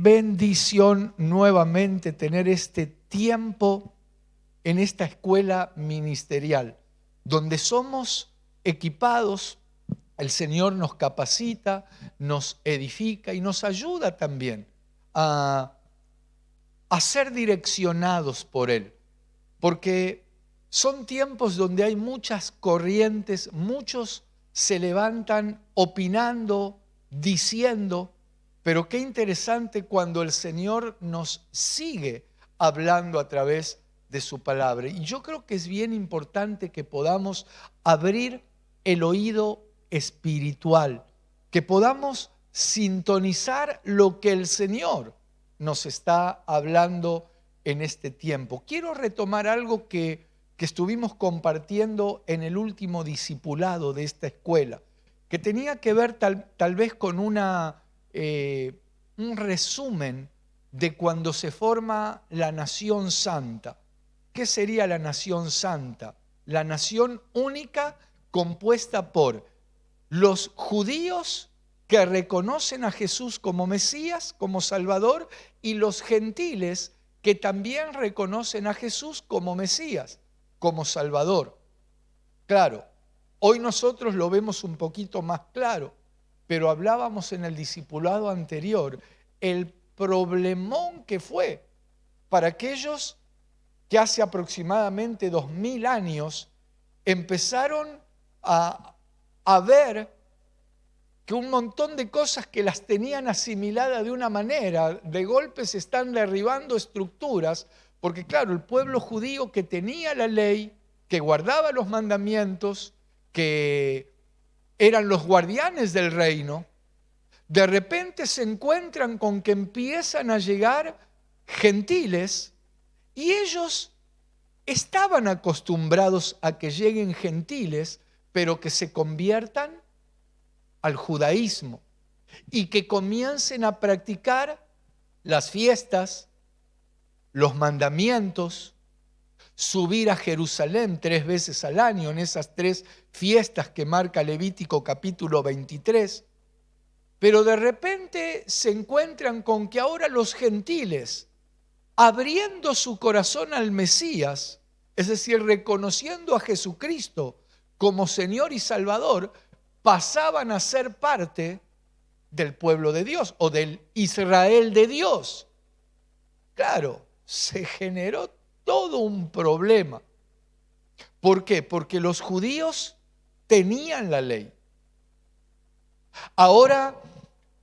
bendición nuevamente tener este tiempo en esta escuela ministerial, donde somos equipados, el Señor nos capacita, nos edifica y nos ayuda también a ser direccionados por Él. Porque son tiempos donde hay muchas corrientes, muchos se levantan opinando, diciendo, pero qué interesante cuando el Señor nos sigue hablando a través de su palabra. Y yo creo que es bien importante que podamos abrir el oído espiritual, que podamos sintonizar lo que el Señor nos está hablando en este tiempo. Quiero retomar algo que estuvimos compartiendo en el último discipulado de esta escuela, que tenía que ver tal vez con un resumen de cuando se forma la nación santa. ¿Qué sería la nación santa? La nación única compuesta por los judíos que reconocen a Jesús como Mesías, como Salvador, y los gentiles que también reconocen a Jesús como Mesías, como Salvador. Claro, hoy nosotros lo vemos un poquito más claro, pero hablábamos en el discipulado anterior el problemón que fue para aquellos que hace aproximadamente 2000 años empezaron a ver que un montón de cosas que las tenían asimiladas de una manera, de golpe se están derribando estructuras, porque claro, el pueblo judío que tenía la ley, que guardaba los mandamientos, que eran los guardianes del reino, de repente se encuentran con que empiezan a llegar gentiles y ellos estaban acostumbrados a que lleguen gentiles, pero que se conviertan al judaísmo y que comiencen a practicar las fiestas, los mandamientos, subir a Jerusalén 3 veces al año en esas 3 fiestas que marca Levítico capítulo 23. Pero de repente se encuentran con que ahora los gentiles, abriendo su corazón al Mesías, es decir, reconociendo a Jesucristo como Señor y Salvador, pasaban a ser parte del pueblo de Dios o del Israel de Dios. Claro, se generó todo un problema. ¿Por qué? Porque los judíos tenían la ley. Ahora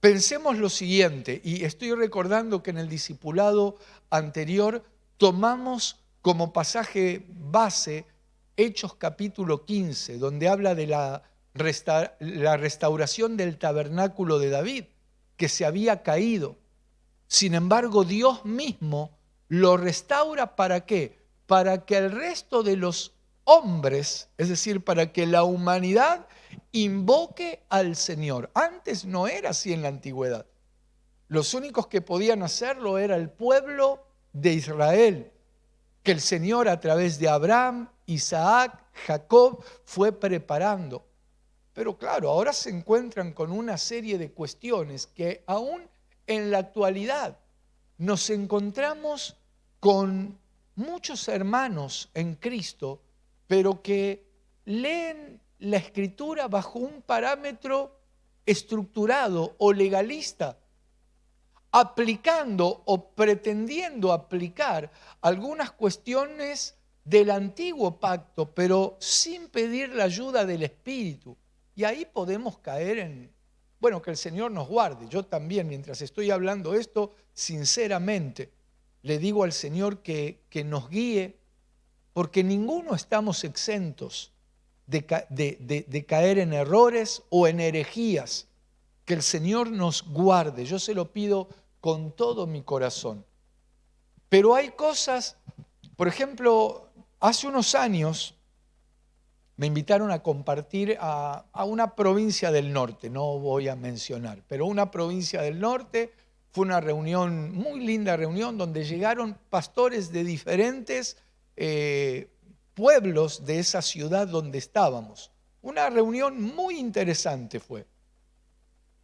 pensemos lo siguiente, y estoy recordando que en el discipulado anterior tomamos como pasaje base Hechos capítulo 15, donde habla de la restauración del tabernáculo de David, que se había caído. Sin embargo, Dios mismo lo restaura, ¿para qué? Para que el resto de los hombres, es decir, para que la humanidad invoque al Señor. Antes no era así en la antigüedad. Los únicos que podían hacerlo era el pueblo de Israel, que el Señor a través de Abraham, Isaac, Jacob fue preparando. Pero claro, ahora se encuentran con una serie de cuestiones que aún en la actualidad nos encontramos con muchos hermanos en Cristo, pero que leen la Escritura bajo un parámetro estructurado o legalista, aplicando o pretendiendo aplicar algunas cuestiones del antiguo pacto, pero sin pedir la ayuda del Espíritu. Y ahí podemos caer en, bueno, que el Señor nos guarde. Yo también, mientras estoy hablando esto, sinceramente, le digo al Señor que nos guíe, porque ninguno estamos exentos de caer en errores o en herejías. Que el Señor nos guarde. Yo se lo pido con todo mi corazón. Pero hay cosas, por ejemplo, hace unos años me invitaron a compartir a una provincia del norte, no voy a mencionar, pero una provincia del norte. Fue una reunión, muy linda reunión, donde llegaron pastores de diferentes pueblos de esa ciudad donde estábamos. Una reunión muy interesante fue.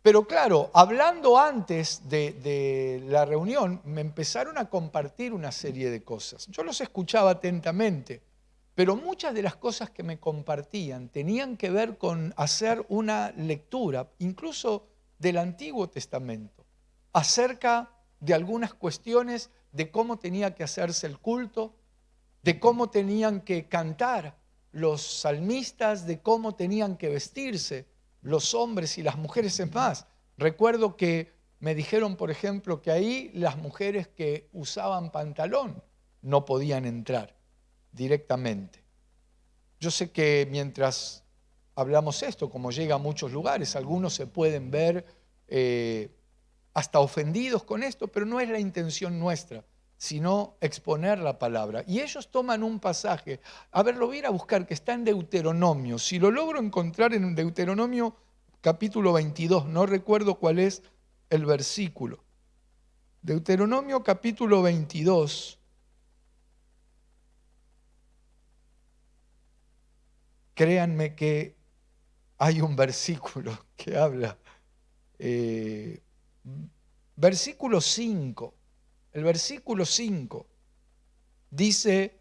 Pero claro, hablando antes de la reunión, me empezaron a compartir una serie de cosas. Yo los escuchaba atentamente, pero muchas de las cosas que me compartían tenían que ver con hacer una lectura, incluso del Antiguo Testamento, acerca de algunas cuestiones de cómo tenía que hacerse el culto, de cómo tenían que cantar los salmistas, de cómo tenían que vestirse los hombres y las mujeres. Es más, recuerdo que me dijeron, por ejemplo, que ahí las mujeres que usaban pantalón no podían entrar directamente. Yo sé que mientras hablamos esto, como llega a muchos lugares, algunos se pueden ver hasta ofendidos con esto, pero no es la intención nuestra, sino exponer la palabra. Y ellos toman un pasaje, a ver, lo voy a ir a buscar, que está en Deuteronomio. Si lo logro encontrar en Deuteronomio capítulo 22, no recuerdo cuál es el versículo. Deuteronomio capítulo 22. Créanme que hay un versículo que habla, versículo 5, el versículo 5 dice: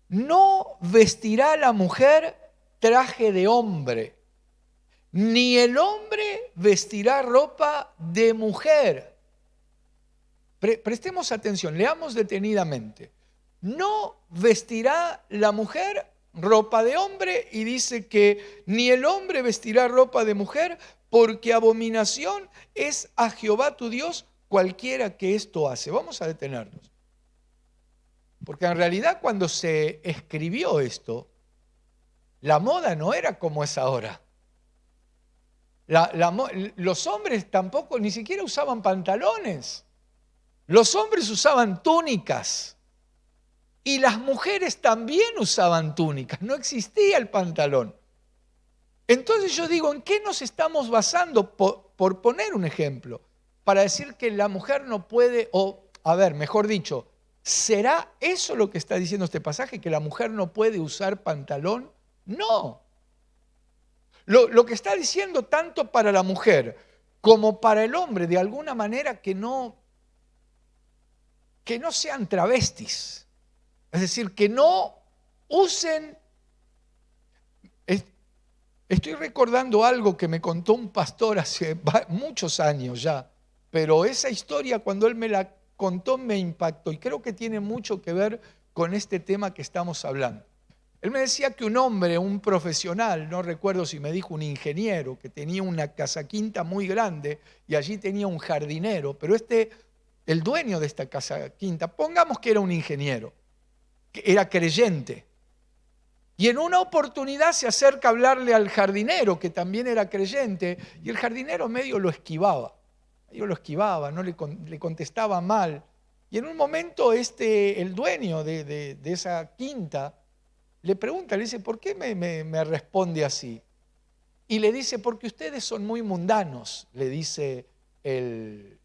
no vestirá la mujer traje de hombre, ni el hombre vestirá ropa de mujer. Prestemos atención, leamos detenidamente. No vestirá la mujer ropa de hombre, y dice que ni el hombre vestirá ropa de mujer, porque abominación es a Jehová tu Dios cualquiera que esto hace. Vamos a detenernos. Porque en realidad cuando se escribió esto, la moda no era como es ahora. Los hombres tampoco, ni siquiera usaban pantalones. Los hombres usaban túnicas. Y las mujeres también usaban túnicas, no existía el pantalón. Entonces yo digo, ¿en qué nos estamos basando? Por poner un ejemplo, para decir que la mujer no puede, o, a ver, mejor dicho, ¿será eso lo que está diciendo este pasaje, que la mujer no puede usar pantalón? No. Lo que está diciendo tanto para la mujer como para el hombre, de alguna manera que no sean travestis. Es decir, que no usen. Estoy recordando algo que me contó un pastor hace muchos años ya, pero esa historia cuando él me la contó me impactó y creo que tiene mucho que ver con este tema que estamos hablando. Él me decía que un hombre, un profesional, no recuerdo si me dijo un ingeniero, que tenía una casa quinta muy grande y allí tenía un jardinero, pero el dueño de esta casa quinta, pongamos que era un ingeniero, que era creyente. Y en una oportunidad se acerca a hablarle al jardinero, que también era creyente, y el jardinero medio lo esquivaba. No le contestaba mal. Y en un momento el dueño de esa quinta le pregunta, le dice, ¿por qué me responde así? Y le dice, porque ustedes son muy mundanos, le dice el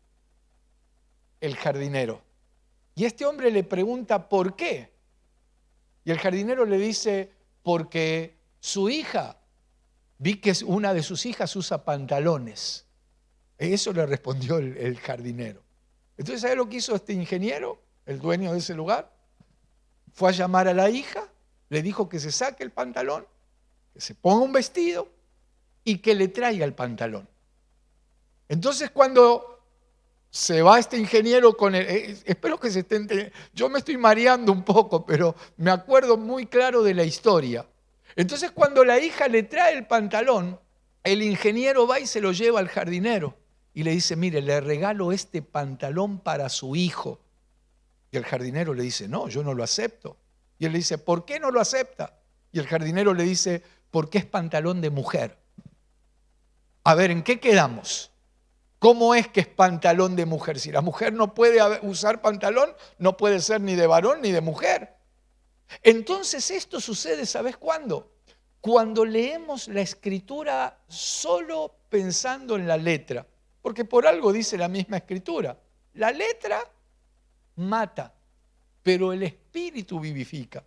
jardinero. Y este hombre le pregunta, ¿por qué? Y el jardinero le dice, porque su hija, vi que una de sus hijas usa pantalones. Eso le respondió el jardinero. Entonces, ¿sabe lo que hizo este ingeniero, el dueño de ese lugar? Fue a llamar a la hija, le dijo que se saque el pantalón, que se ponga un vestido y que le traiga el pantalón. Entonces, cuando se va este ingeniero con espero que se esté entendiendo. Yo me estoy mareando un poco, pero me acuerdo muy claro de la historia. Entonces, cuando la hija le trae el pantalón, el ingeniero va y se lo lleva al jardinero y le dice, mire, le regalo este pantalón para su hijo. Y el jardinero le dice, no, yo no lo acepto. Y él le dice, ¿por qué no lo acepta? Y el jardinero le dice, porque es pantalón de mujer. A ver, ¿en qué quedamos? ¿Cómo es que es pantalón de mujer? Si la mujer no puede usar pantalón, no puede ser ni de varón ni de mujer. Entonces esto sucede, ¿sabes cuándo? Cuando leemos la Escritura solo pensando en la letra. Porque por algo dice la misma Escritura. La letra mata, pero el Espíritu vivifica.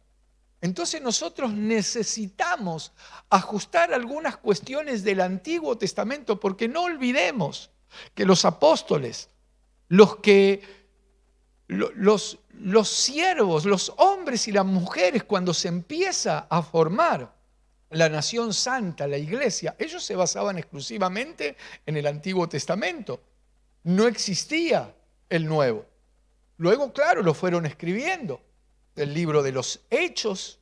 Entonces nosotros necesitamos ajustar algunas cuestiones del Antiguo Testamento, porque no olvidemos que los apóstoles, los siervos, los hombres y las mujeres, cuando se empieza a formar la nación santa, la iglesia, ellos se basaban exclusivamente en el Antiguo Testamento. No existía el Nuevo. Luego, claro, lo fueron escribiendo. El libro de los Hechos,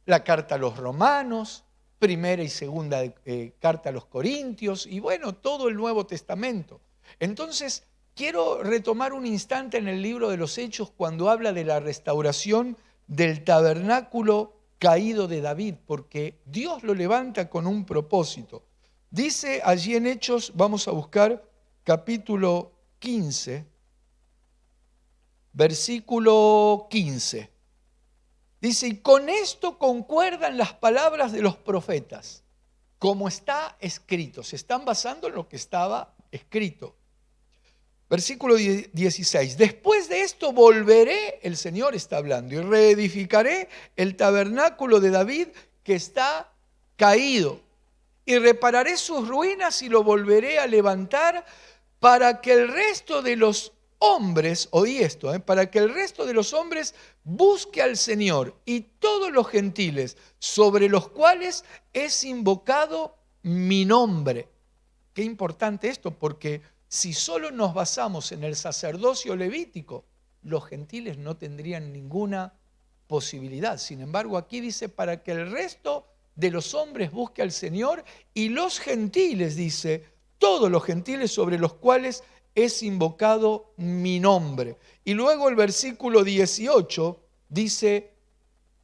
la carta a los Romanos, primera y segunda carta a los Corintios, y bueno, todo el Nuevo Testamento. Entonces, quiero retomar un instante en el libro de los Hechos cuando habla de la restauración del tabernáculo caído de David, porque Dios lo levanta con un propósito. Dice allí en Hechos, vamos a buscar capítulo 15, versículo 15. Dice, y con esto concuerdan las palabras de los profetas, como está escrito. Se están basando en lo que estaba escrito. Versículo 16. Después de esto volveré, el Señor está hablando, y reedificaré el tabernáculo de David que está caído. Y repararé sus ruinas y lo volveré a levantar para que el resto de los hombres, oí esto, para que el resto de los hombres busque al Señor y todos los gentiles sobre los cuales es invocado mi nombre. Qué importante esto, porque si solo nos basamos en el sacerdocio levítico, los gentiles no tendrían ninguna posibilidad. Sin embargo, aquí dice, para que el resto de los hombres busque al Señor y los gentiles, dice, todos los gentiles sobre los cuales es invocado mi nombre. Y luego el versículo 18 dice,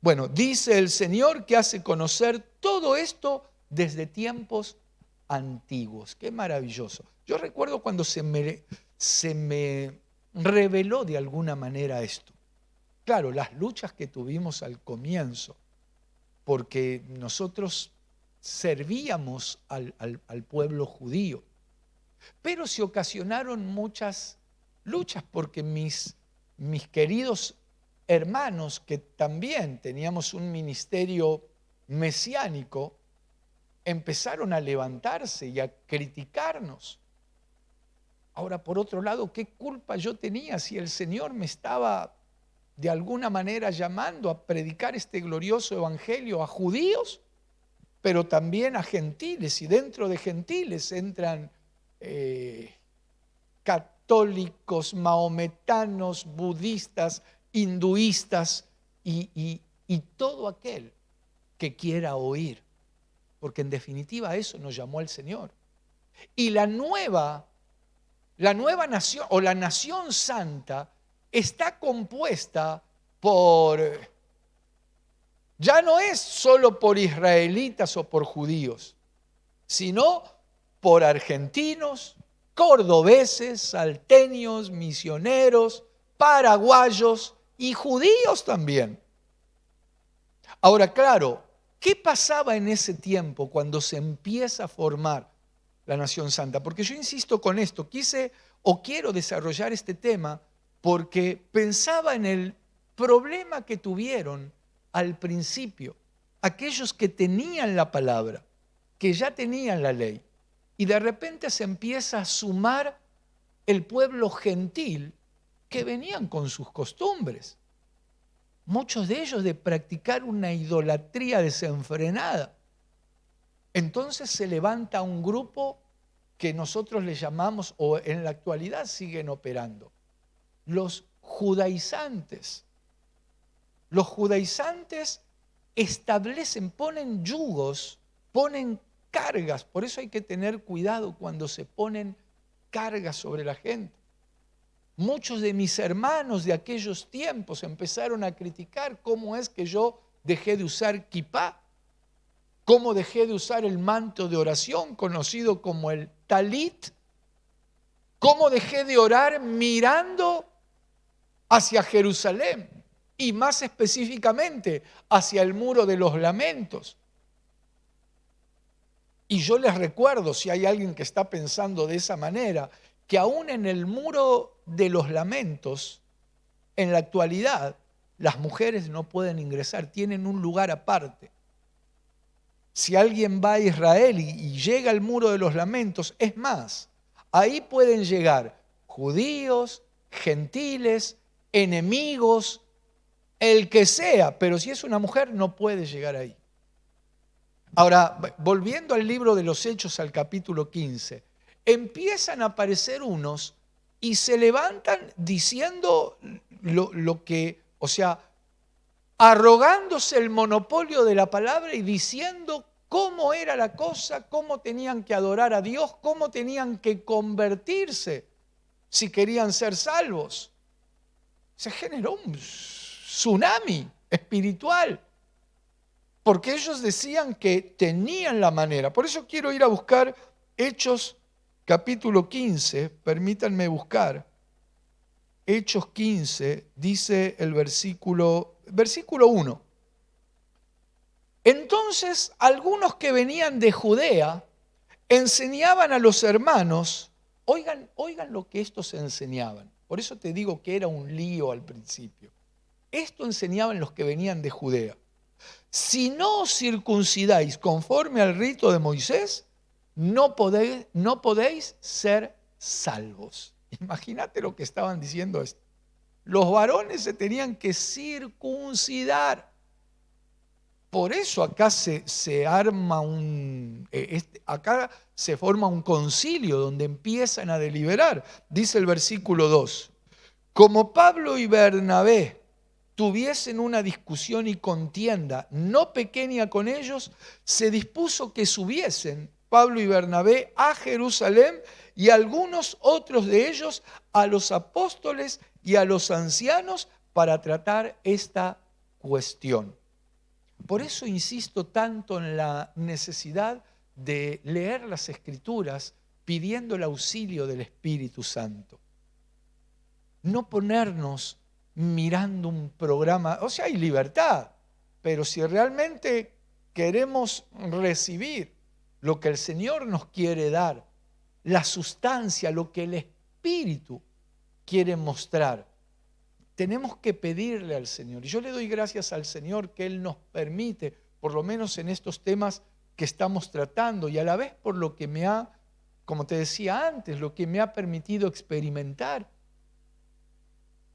bueno, dice el Señor que hace conocer todo esto desde tiempos antiguos. Qué maravilloso. Yo recuerdo cuando se me reveló de alguna manera esto. Claro, las luchas que tuvimos al comienzo, porque nosotros servíamos al pueblo judío. Pero se ocasionaron muchas luchas porque mis queridos hermanos, que también teníamos un ministerio mesiánico, empezaron a levantarse y a criticarnos. Ahora, por otro lado, ¿qué culpa yo tenía si el Señor me estaba de alguna manera llamando a predicar este glorioso evangelio a judíos, pero también a gentiles? Y dentro de gentiles entran católicos, mahometanos, budistas, hinduistas y todo aquel que quiera oír, porque en definitiva a eso nos llamó el Señor. Y la nueva nación o la nación santa está compuesta ya no es solo por israelitas o por judíos, sino por argentinos, cordobeses, salteños, misioneros, paraguayos y judíos también. Ahora, claro, ¿qué pasaba en ese tiempo cuando se empieza a formar la nación santa? Porque yo insisto con esto, quiero desarrollar este tema porque pensaba en el problema que tuvieron al principio aquellos que tenían la palabra, que ya tenían la ley. Y de repente se empieza a sumar el pueblo gentil que venían con sus costumbres. Muchos de ellos de practicar una idolatría desenfrenada. Entonces se levanta un grupo que nosotros le llamamos, o en la actualidad siguen operando, los judaizantes. Los judaizantes ponen yugos, ponen cargas. Por eso hay que tener cuidado cuando se ponen cargas sobre la gente. Muchos de mis hermanos de aquellos tiempos empezaron a criticar cómo es que yo dejé de usar kipá, cómo dejé de usar el manto de oración conocido como el talit, cómo dejé de orar mirando hacia Jerusalén y más específicamente hacia el muro de los lamentos. Y yo les recuerdo, si hay alguien que está pensando de esa manera, que aún en el muro de los lamentos, en la actualidad, las mujeres no pueden ingresar, tienen un lugar aparte. Si alguien va a Israel y llega al Muro de los Lamentos, es más, ahí pueden llegar judíos, gentiles, enemigos, el que sea, pero si es una mujer no puede llegar ahí. Ahora, volviendo al libro de los Hechos, al capítulo 15, empiezan a aparecer unos y se levantan diciendo lo que, o sea, arrogándose el monopolio de la palabra y diciendo cómo era la cosa, cómo tenían que adorar a Dios, cómo tenían que convertirse si querían ser salvos. Se generó un tsunami espiritual, porque ellos decían que tenían la manera. Por eso quiero ir a buscar Hechos capítulo 15, permítanme buscar. Hechos 15, dice el versículo 1. Entonces, algunos que venían de Judea enseñaban a los hermanos, oigan lo que estos enseñaban. Por eso te digo que era un lío al principio. Esto enseñaban los que venían de Judea. Si no os circuncidáis conforme al rito de Moisés, no podéis ser salvos. Imagínate lo que estaban diciendo esto. Los varones se tenían que circuncidar. Por eso acá se arma acá se forma un concilio donde empiezan a deliberar. Dice el versículo 2. Como Pablo y Bernabé tuviesen una discusión y contienda no pequeña con ellos, se dispuso que subiesen Pablo y Bernabé a Jerusalén y algunos otros de ellos a los apóstoles y a los ancianos para tratar esta cuestión. Por eso insisto tanto en la necesidad de leer las Escrituras pidiendo el auxilio del Espíritu Santo. No ponernos mirando un programa, o sea, hay libertad, pero si realmente queremos recibir lo que el Señor nos quiere dar, la sustancia, lo que el Espíritu quiere mostrar, tenemos que pedirle al Señor. Y yo le doy gracias al Señor que Él nos permite, por lo menos en estos temas que estamos tratando, y a la vez por lo que me ha, como te decía antes, lo que me ha permitido experimentar,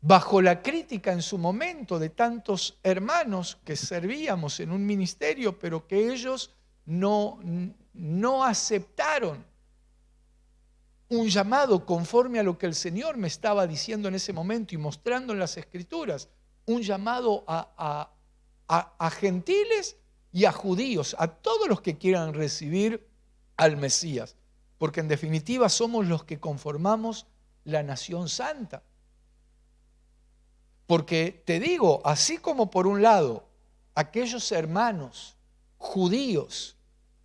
bajo la crítica en su momento de tantos hermanos que servíamos en un ministerio, pero que ellos no aceptaron un llamado conforme a lo que el Señor me estaba diciendo en ese momento y mostrando en las Escrituras, un llamado a gentiles y a judíos, a todos los que quieran recibir al Mesías, porque en definitiva somos los que conformamos la nación santa. Porque te digo, así como por un lado, aquellos hermanos judíos,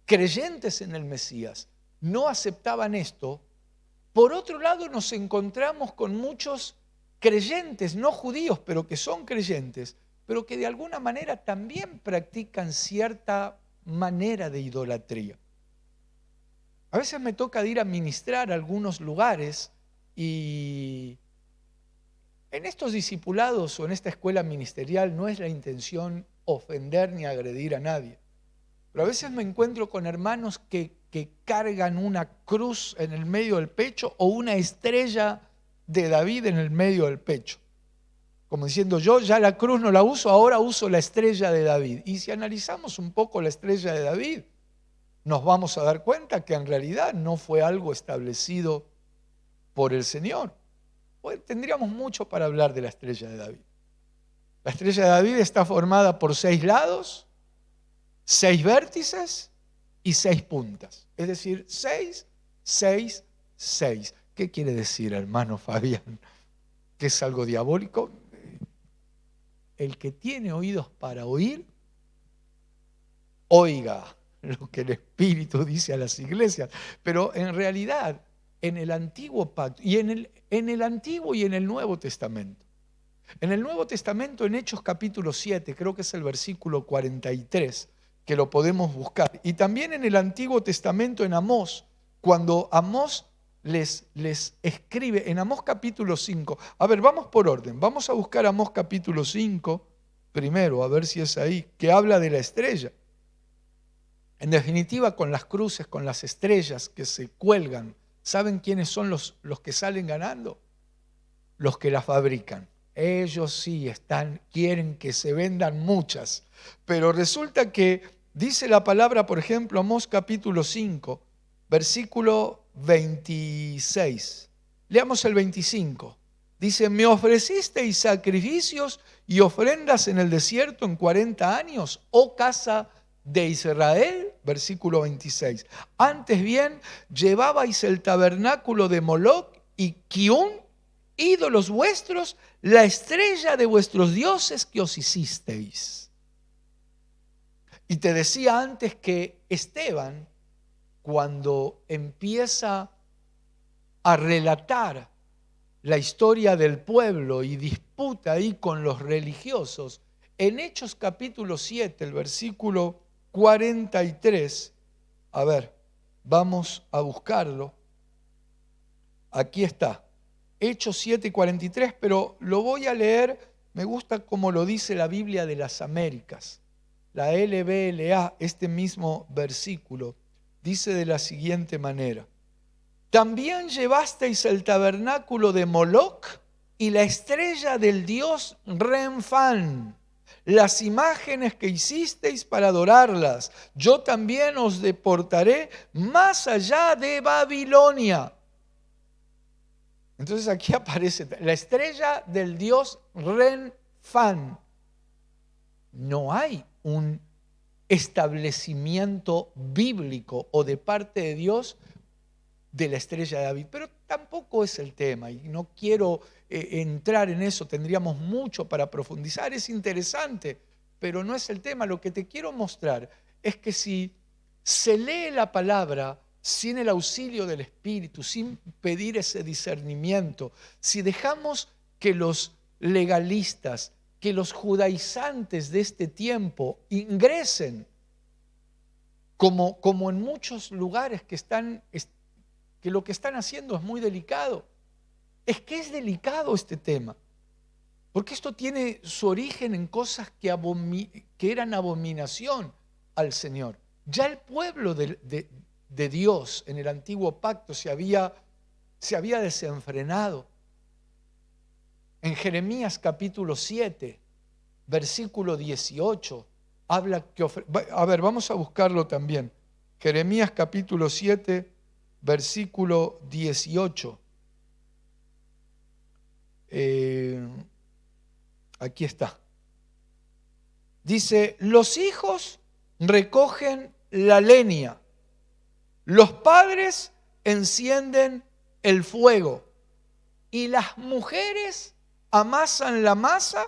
creyentes en el Mesías, no aceptaban esto, por otro lado nos encontramos con muchos creyentes, no judíos, pero que son creyentes, pero que de alguna manera también practican cierta manera de idolatría. A veces me toca ir a ministrar a algunos lugares y en estos discipulados o en esta escuela ministerial no es la intención ofender ni agredir a nadie. Pero a veces me encuentro con hermanos que cargan una cruz en el medio del pecho o una estrella de David en el medio del pecho. Como diciendo, yo ya la cruz no la uso, ahora uso la estrella de David. Y si analizamos un poco la estrella de David, nos vamos a dar cuenta que en realidad no fue algo establecido por el Señor. Pues tendríamos mucho para hablar de la estrella de David. La estrella de David está formada por 6 lados, 6 vértices y 6 puntas. Es decir, 6, 6, 6. ¿Qué quiere decir, hermano Fabián? ¿Que es algo diabólico? El que tiene oídos para oír, oiga lo que el Espíritu dice a las iglesias. Pero en realidad, en el Antiguo Pacto, y en el Antiguo y en el Nuevo Testamento. En el Nuevo Testamento, en Hechos capítulo 7, creo que es el versículo 43, que lo podemos buscar. Y también en el Antiguo Testamento, en Amós, cuando Amós les escribe en Amós capítulo 5. A ver, vamos por orden. Vamos a buscar Amós capítulo 5 primero, a ver si es ahí, que habla de la estrella. En definitiva, con las cruces, con las estrellas que se cuelgan, ¿saben quiénes son los que salen ganando? Los que las fabrican. Ellos sí quieren que se vendan muchas. Pero resulta que dice la palabra, por ejemplo, Amós capítulo 5, versículo 26. Leamos el 25. Dice, me ofrecisteis sacrificios y ofrendas en el desierto en 40 años, oh casa de Israel. Versículo 26. Antes bien, llevabais el tabernáculo de Moloc y Kiun, ídolos vuestros, la estrella de vuestros dioses que os hicisteis. Y te decía antes que Esteban, cuando empieza a relatar la historia del pueblo y disputa ahí con los religiosos, en Hechos capítulo 7, el versículo 43, a ver, vamos a buscarlo. Aquí está, Hechos 7 y 43, pero lo voy a leer, me gusta como lo dice la Biblia de las Américas, la LBLA, este mismo versículo, dice de la siguiente manera. También llevasteis el tabernáculo de Moloc y la estrella del dios Renfán, las imágenes que hicisteis para adorarlas. Yo también os deportaré más allá de Babilonia. Entonces aquí aparece la estrella del dios Renfán. No hay un establecimiento bíblico o de parte de Dios de la estrella de David, pero tampoco es el tema y no quiero entrar en eso, tendríamos mucho para profundizar, es interesante, pero no es el tema. Lo que te quiero mostrar es que si se lee la palabra sin el auxilio del Espíritu, sin pedir ese discernimiento, si dejamos que los legalistas, que los judaizantes de este tiempo ingresen, como en muchos lugares que lo que están haciendo es muy delicado. Es que es delicado este tema, porque esto tiene su origen en cosas que eran abominación al Señor. Ya el pueblo de Dios en el antiguo pacto se había desenfrenado. En Jeremías capítulo 7, versículo 18, habla que... A ver, vamos a buscarlo también. Jeremías capítulo 7, versículo 18. Aquí está. Dice, los hijos recogen la leña, los padres encienden el fuego y las mujeres amasan la masa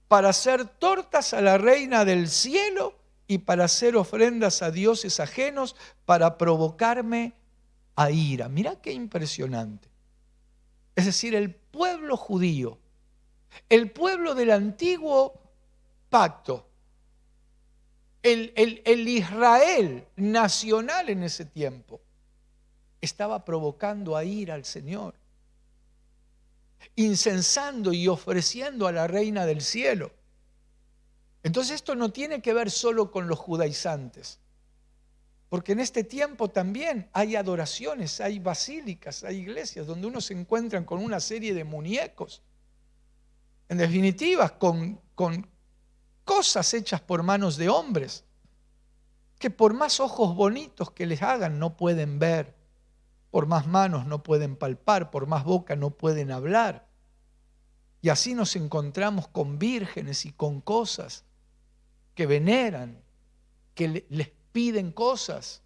para hacer tortas a la reina del cielo y para hacer ofrendas a dioses ajenos para provocarme a ira. Mirá qué impresionante. Es decir, el pueblo judío, el pueblo del antiguo pacto, el Israel nacional en ese tiempo, estaba provocando a ira al Señor, incensando y ofreciendo a la reina del cielo. Entonces esto no tiene que ver solo con los judaizantes, porque en este tiempo también hay adoraciones, hay basílicas, hay iglesias donde uno se encuentra con una serie de muñecos, en definitiva con cosas hechas por manos de hombres, que por más ojos bonitos que les hagan no pueden ver, por más manos no pueden palpar, por más boca no pueden hablar. Y así nos encontramos con vírgenes y con cosas que veneran, que les piden cosas.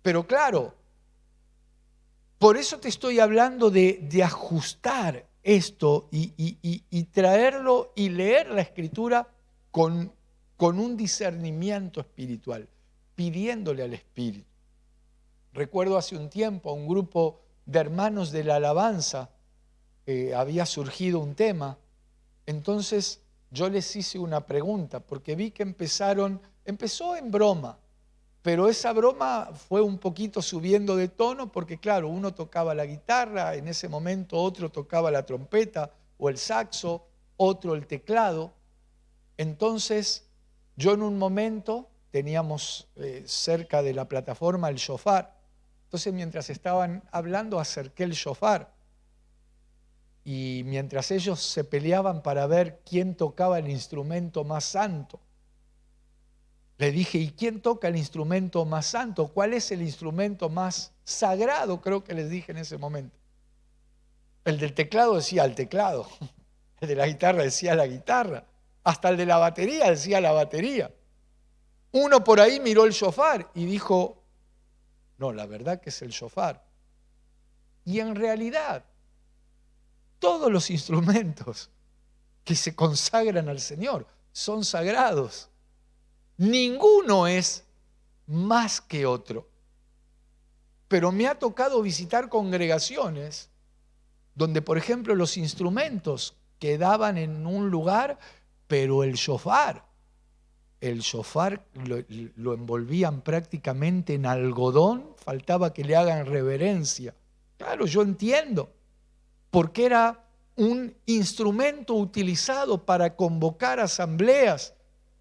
Pero claro, por eso te estoy hablando de ajustar esto y traerlo y leer la Escritura con un discernimiento espiritual, pidiéndole al Espíritu. Recuerdo hace un tiempo a un grupo de hermanos de la alabanza, había surgido un tema, entonces yo les hice una pregunta, porque vi que empezó en broma, Pero esa broma fue un poquito subiendo de tono porque, claro, uno tocaba la guitarra, en ese momento otro tocaba la trompeta o el saxo, otro el teclado. Entonces, yo en un momento teníamos cerca de la plataforma el shofar. Entonces, mientras estaban hablando, acerqué el shofar. Y mientras ellos se peleaban para ver quién tocaba el instrumento más santo, le dije, ¿y quién toca el instrumento más santo? ¿Cuál es el instrumento más sagrado? Creo que les dije en ese momento. El del teclado decía el teclado, el de la guitarra decía la guitarra, hasta el de la batería decía la batería. Uno por ahí miró el shofar y dijo, no, la verdad que es el shofar. Y en realidad, todos los instrumentos que se consagran al Señor son sagrados. Ninguno es más que otro. Pero me ha tocado visitar congregaciones donde, por ejemplo, los instrumentos quedaban en un lugar, pero el shofar lo envolvían prácticamente en algodón, faltaba que le hagan reverencia. Claro, yo entiendo, porque era un instrumento utilizado para convocar asambleas.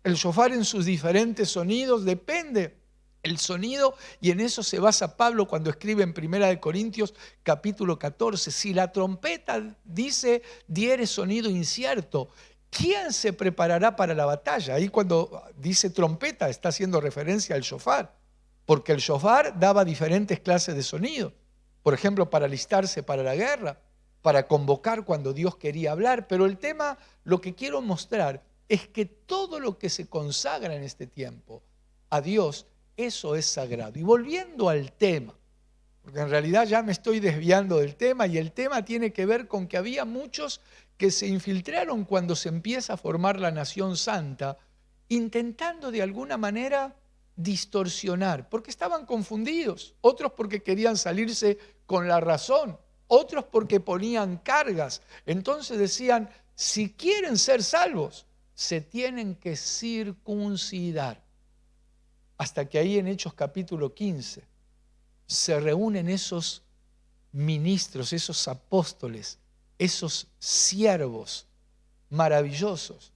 El shofar en sus diferentes sonidos depende el sonido, y en eso se basa Pablo cuando escribe en 1 Corintios capítulo 14. Si la trompeta diere sonido incierto, ¿quién se preparará para la batalla? Ahí cuando dice trompeta está haciendo referencia al shofar, porque el shofar daba diferentes clases de sonido. Por ejemplo, para alistarse para la guerra, para convocar cuando Dios quería hablar. Pero el tema, lo que quiero mostrar, es que todo lo que se consagra en este tiempo a Dios, eso es sagrado. Y volviendo al tema, porque en realidad ya me estoy desviando del tema, y el tema tiene que ver con que había muchos que se infiltraron cuando se empieza a formar la nación santa, intentando de alguna manera distorsionar, porque estaban confundidos, otros porque querían salirse con la razón, otros porque ponían cargas. Entonces decían, si quieren ser salvos, se tienen que circuncidar. Hasta que ahí en Hechos capítulo 15 se reúnen esos ministros, esos apóstoles, esos siervos maravillosos.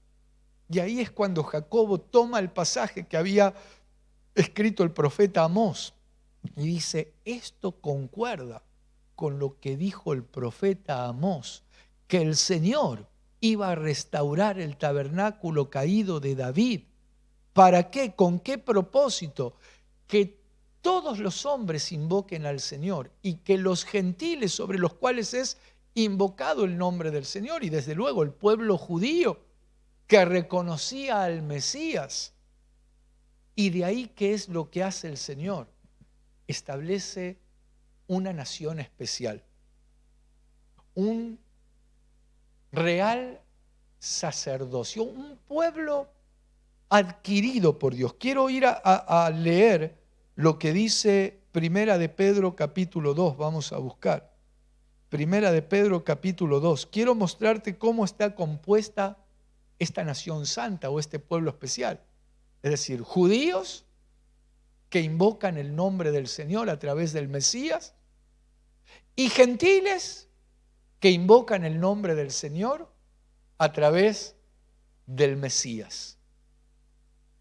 Y ahí es cuando Jacobo toma el pasaje que había escrito el profeta Amós y dice, esto concuerda con lo que dijo el profeta Amós, que el Señor iba a restaurar el tabernáculo caído de David. ¿Para qué? ¿Con qué propósito? Que todos los hombres invoquen al Señor y que los gentiles sobre los cuales es invocado el nombre del Señor, y desde luego el pueblo judío que reconocía al Mesías. Y de ahí, ¿qué es lo que hace el Señor? Establece una nación especial, un real sacerdocio, un pueblo adquirido por Dios. Quiero ir a leer lo que dice Primera de Pedro capítulo 2, vamos a buscar. Primera de Pedro capítulo 2. Quiero mostrarte cómo está compuesta esta nación santa o este pueblo especial. Es decir, judíos que invocan el nombre del Señor a través del Mesías, y gentiles que invocan el nombre del Señor a través del Mesías.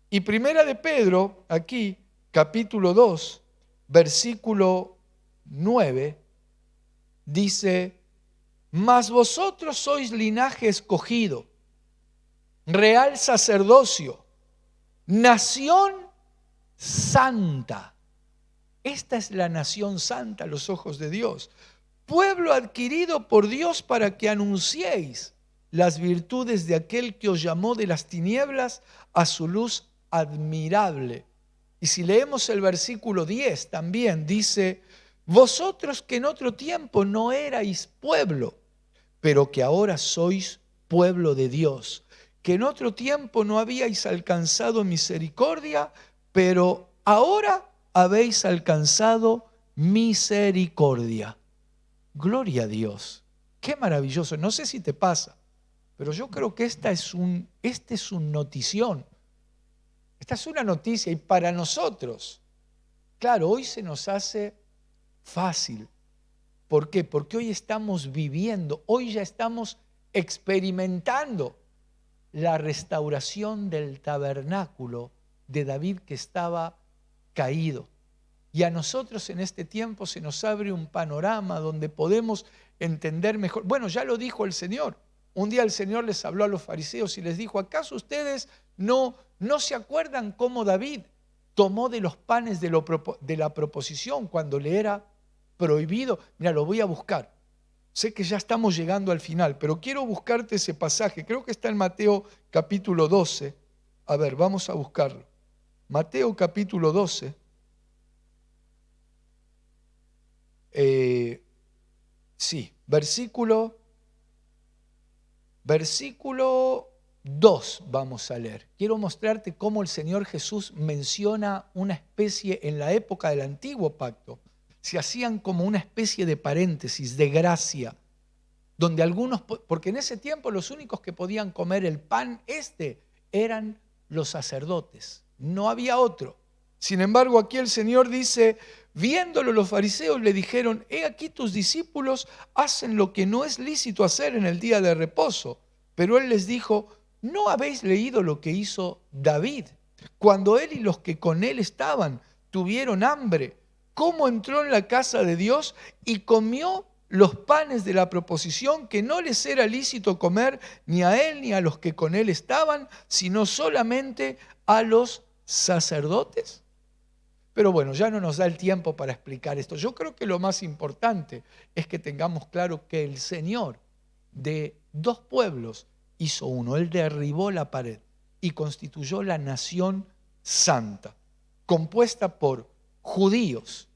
Y Primera de Pedro, aquí, capítulo 2, versículo 9, dice, mas vosotros sois linaje escogido, real sacerdocio, nación santa. Esta es la nación santa a los ojos de Dios. Pueblo adquirido por Dios para que anunciéis las virtudes de aquel que os llamó de las tinieblas a su luz admirable. Y si leemos el versículo 10 también dice, vosotros que en otro tiempo no erais pueblo, pero que ahora sois pueblo de Dios, que en otro tiempo no habíais alcanzado misericordia, pero ahora habéis alcanzado misericordia. Gloria a Dios. Qué maravilloso. No sé si te pasa, pero yo creo que este es un notición. Esta es una noticia, y para nosotros Claro, hoy se nos hace fácil. ¿Por qué? Porque hoy estamos viviendo, hoy ya estamos experimentando la restauración del tabernáculo de David que estaba caído. Y a nosotros en este tiempo se nos abre un panorama donde podemos entender mejor. Bueno, ya lo dijo el Señor. Un día el Señor les habló a los fariseos y les dijo: ¿acaso ustedes no se acuerdan cómo David tomó de los panes de la proposición cuando le era prohibido? Mira, lo voy a buscar. Sé que ya estamos llegando al final, pero quiero buscarte ese pasaje. Creo que está en Mateo capítulo 12. A ver, vamos a buscarlo. Mateo capítulo 12. Sí, versículo 2 vamos a leer. Quiero mostrarte cómo el Señor Jesús menciona una especie, en la época del antiguo pacto, se hacían como una especie de paréntesis, de gracia, donde algunos, porque en ese tiempo los únicos que podían comer el pan eran los sacerdotes, no había otro. Sin embargo, aquí el Señor dice: viéndolo los fariseos le dijeron: he aquí tus discípulos hacen lo que no es lícito hacer en el día de reposo. Pero él les dijo: ¿no habéis leído lo que hizo David cuando él y los que con él estaban tuvieron hambre? ¿Cómo entró en la casa de Dios y comió los panes de la proposición que no les era lícito comer ni a él ni a los que con él estaban, sino solamente a los sacerdotes? Pero bueno, ya no nos da el tiempo para explicar esto. Yo creo que lo más importante es que tengamos claro que el Señor de dos pueblos hizo uno. Él derribó la pared y constituyó la nación santa, compuesta por judíos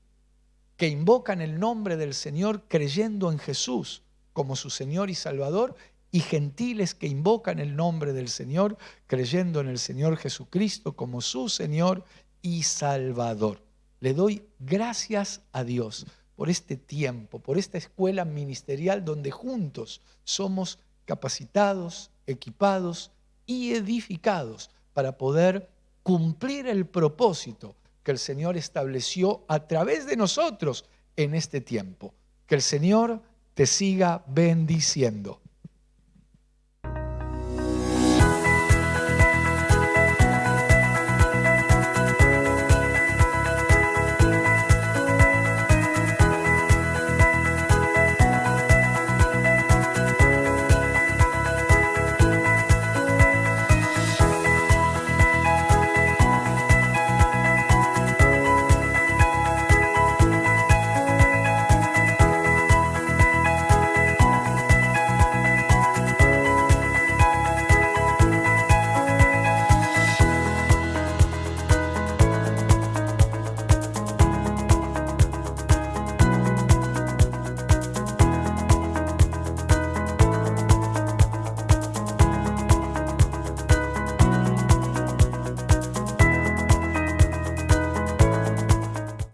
que invocan el nombre del Señor creyendo en Jesús como su Señor y Salvador, y gentiles que invocan el nombre del Señor creyendo en el Señor Jesucristo como su Señor y Salvador. Le doy gracias a Dios por este tiempo, por esta escuela ministerial donde juntos somos capacitados, equipados y edificados para poder cumplir el propósito que el Señor estableció a través de nosotros en este tiempo. Que el Señor te siga bendiciendo.